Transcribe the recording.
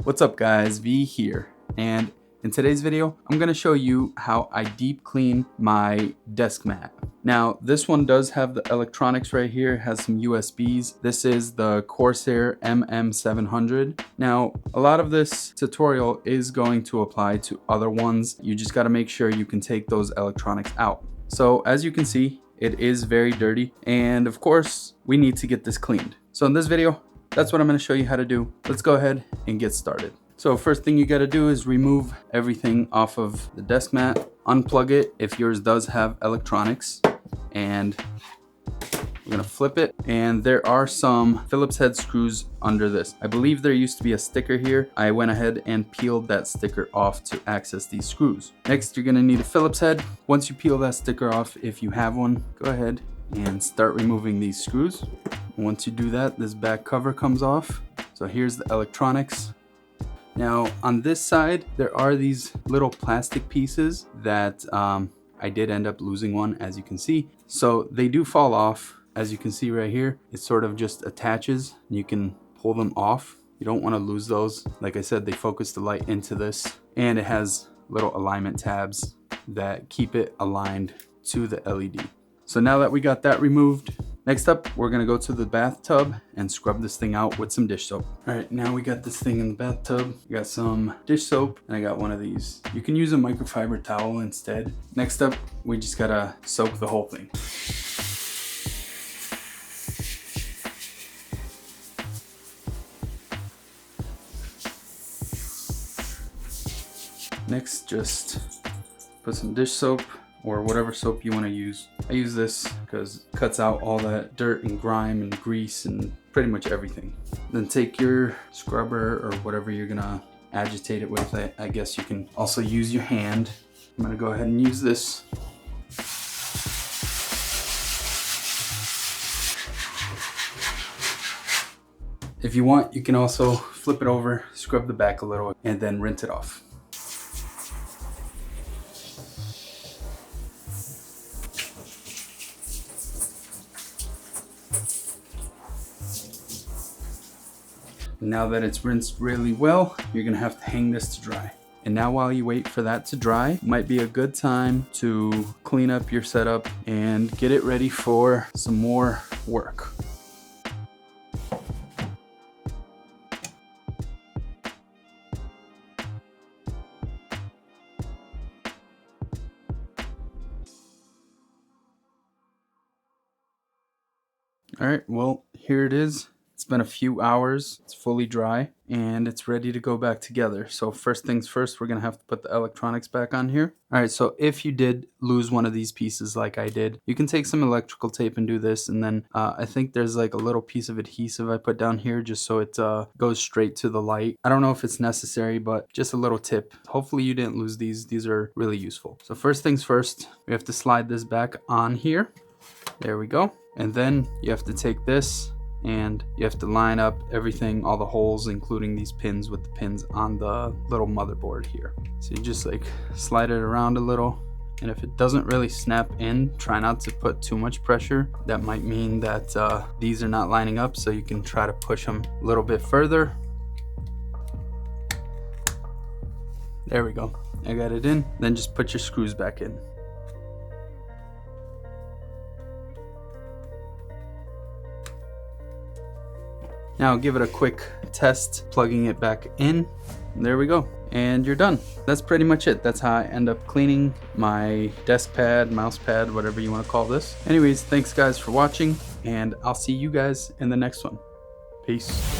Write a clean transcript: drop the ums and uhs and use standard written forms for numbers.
What's up guys, V here, and in today's video I'm going to show you how I deep clean my desk mat. Now this one does have the electronics right here, it has some USBs. This is the CORSAIR MM700. Now a lot of this tutorial is going to apply to other ones. You just got to make sure you can take those electronics out. So as you can see, it is very dirty, and of course we need to get this cleaned. So in this video, that's what I'm going to show you how to do. Let's go ahead and get started. So first thing you got to do is remove everything off of the desk mat, unplug it if yours does have electronics, and we're going to flip it. And there are some Phillips head screws under this. I believe there used to be a sticker here. I went ahead and peeled that sticker off to access these screws. Next, you're going to need a Phillips head. Once you peel that sticker off, if you have one, go ahead and start removing these screws. Once you do that, this back cover comes off. So here's the electronics. Now on this side, there are these little plastic pieces that I did end up losing one, as you can see. So they do fall off. As you can see right here, it sort of just attaches. You can pull them off. You don't want to lose those. Like I said, they focus the light into this, and it has little alignment tabs that keep it aligned to the LED. So now that we got that removed, next up, we're gonna go to the bathtub and scrub this thing out with some dish soap. All right, now we got this thing in the bathtub. We got some dish soap, and I got one of these. You can use a microfiber towel instead. Next up, we just gotta soak the whole thing. Next, just put some dish soap or whatever soap you want to use. I use this because it cuts out all that dirt and grime and grease and pretty much everything. Then take your scrubber or whatever you're gonna agitate it with. I guess you can also use your hand. I'm gonna go ahead and use this. If you want, you can also flip it over, scrub the back a little, and then rinse it off. Now that it's rinsed really well, you're gonna have to hang this to dry. And now while you wait for that to dry, might be a good time to clean up your setup and get it ready for some more work. All right, well, here it is. It's been a few hours, it's fully dry, and it's ready to go back together. So first things first, we're gonna have to put the electronics back on here. All right, so if you did lose one of these pieces like I did, you can take some electrical tape and do this, and then I think there's like a little piece of adhesive I put down here just so it goes straight to the light. I don't know if it's necessary, but just a little tip. Hopefully you didn't lose these. These are really useful. So first things first, we have to slide this back on here. There we go. And then you have to take this and you have to line up everything, all the holes, including these pins with the pins on the little motherboard here. So you just like slide it around a little, and if it doesn't really snap in, try not to put too much pressure. That might mean that these are not lining up, so you can try to push them a little bit further. There we go. I got it in. Then just put your screws back in. Now give it a quick test, plugging it back in. There we go. And you're done. That's pretty much it. That's how I end up cleaning my desk pad, mouse pad, whatever you want to call this. Anyways, thanks guys for watching, and I'll see you guys in the next one. Peace.